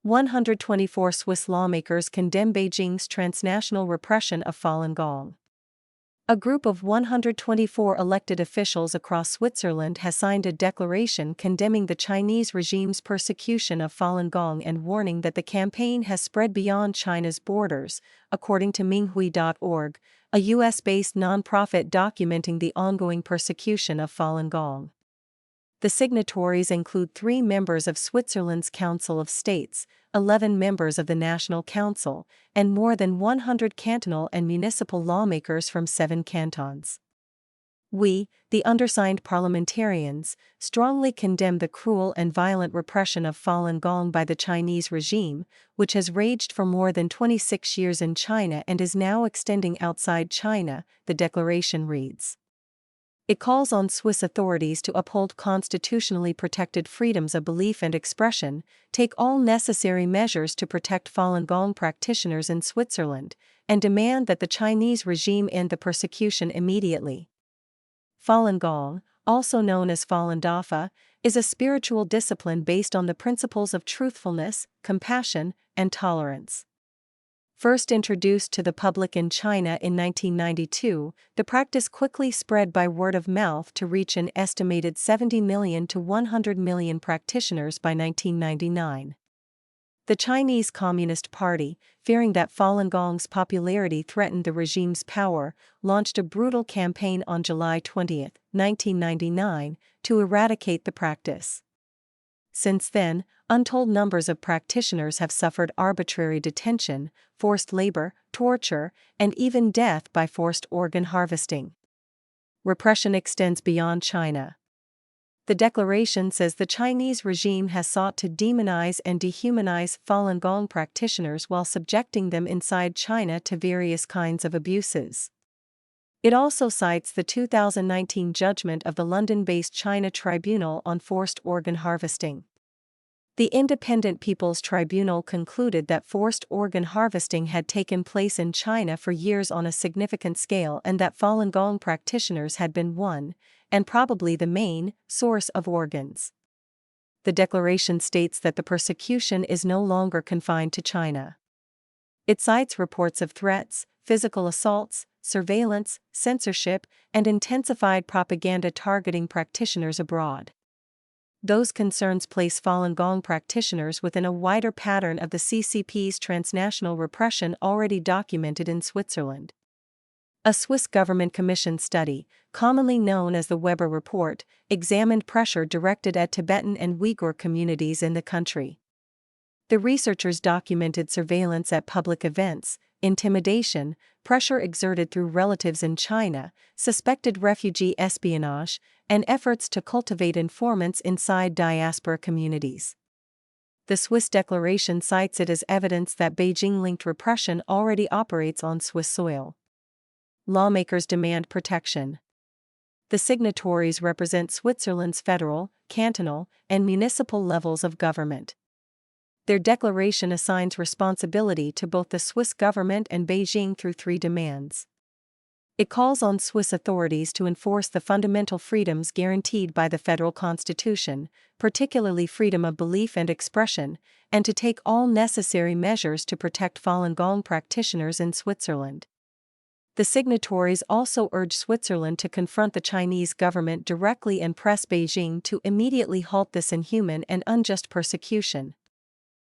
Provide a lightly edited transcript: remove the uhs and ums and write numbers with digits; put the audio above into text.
124 Swiss lawmakers condemn Beijing's transnational repression of Falun Gong. A group of 124 elected officials across Switzerland has signed a declaration condemning the Chinese regime's persecution of Falun Gong and warning that the campaign has spread beyond China's borders, according to Minghui.org, a US-based nonprofit documenting the ongoing persecution of Falun Gong. The signatories include 3 members of Switzerland's Council of States, 11 members of the National Council, and more than 100 cantonal and municipal lawmakers from 7 cantons. We, the undersigned parliamentarians, strongly condemn the cruel and violent repression of Falun Gong by the Chinese regime, which has raged for more than 26 years in China and is now extending outside China, the declaration reads. It calls on Swiss authorities to uphold constitutionally protected freedoms of belief and expression, take all necessary measures to protect Falun Gong practitioners in Switzerland, and demand that the Chinese regime end the persecution immediately. Falun Gong, also known as Falun Dafa, is a spiritual discipline based on the principles of truthfulness, compassion, and tolerance. First introduced to the public in China in 1992, the practice quickly spread by word of mouth to reach an estimated 70 million to 100 million practitioners by 1999. The Chinese Communist Party, fearing that Falun Gong's popularity threatened the regime's power, launched a brutal campaign on July 20, 1999, to eradicate the practice. Since then, untold numbers of practitioners have suffered arbitrary detention, forced labor, torture, and even death by forced organ harvesting. Repression extends beyond China. The declaration says the Chinese regime has sought to demonize and dehumanize Falun Gong practitioners while subjecting them inside China to various kinds of abuses. It also cites the 2019 judgment of the London-based China Tribunal on forced organ harvesting. The Independent People's Tribunal concluded that forced organ harvesting had taken place in China for years on a significant scale and that Falun Gong practitioners had been one, and probably the main, source of organs. The declaration states that the persecution is no longer confined to China. It cites reports of threats, physical assaults, surveillance, censorship, and intensified propaganda targeting practitioners abroad. Those concerns place Falun Gong practitioners within a wider pattern of the CCP's transnational repression already documented in Switzerland. A Swiss government-commissioned study, commonly known as the Weber Report, examined pressure directed at Tibetan and Uyghur communities in the country. The researchers documented surveillance at public events, intimidation, pressure exerted through relatives in China, suspected refugee espionage, and efforts to cultivate informants inside diaspora communities. The Swiss declaration cites it as evidence that Beijing-linked repression already operates on Swiss soil. Lawmakers demand protection. The signatories represent Switzerland's federal, cantonal, and municipal levels of government. Their declaration assigns responsibility to both the Swiss government and Beijing through 3 demands. It calls on Swiss authorities to enforce the fundamental freedoms guaranteed by the federal constitution, particularly freedom of belief and expression, and to take all necessary measures to protect Falun Gong practitioners in Switzerland. The signatories also urge Switzerland to confront the Chinese government directly and press Beijing to immediately halt this inhuman and unjust persecution.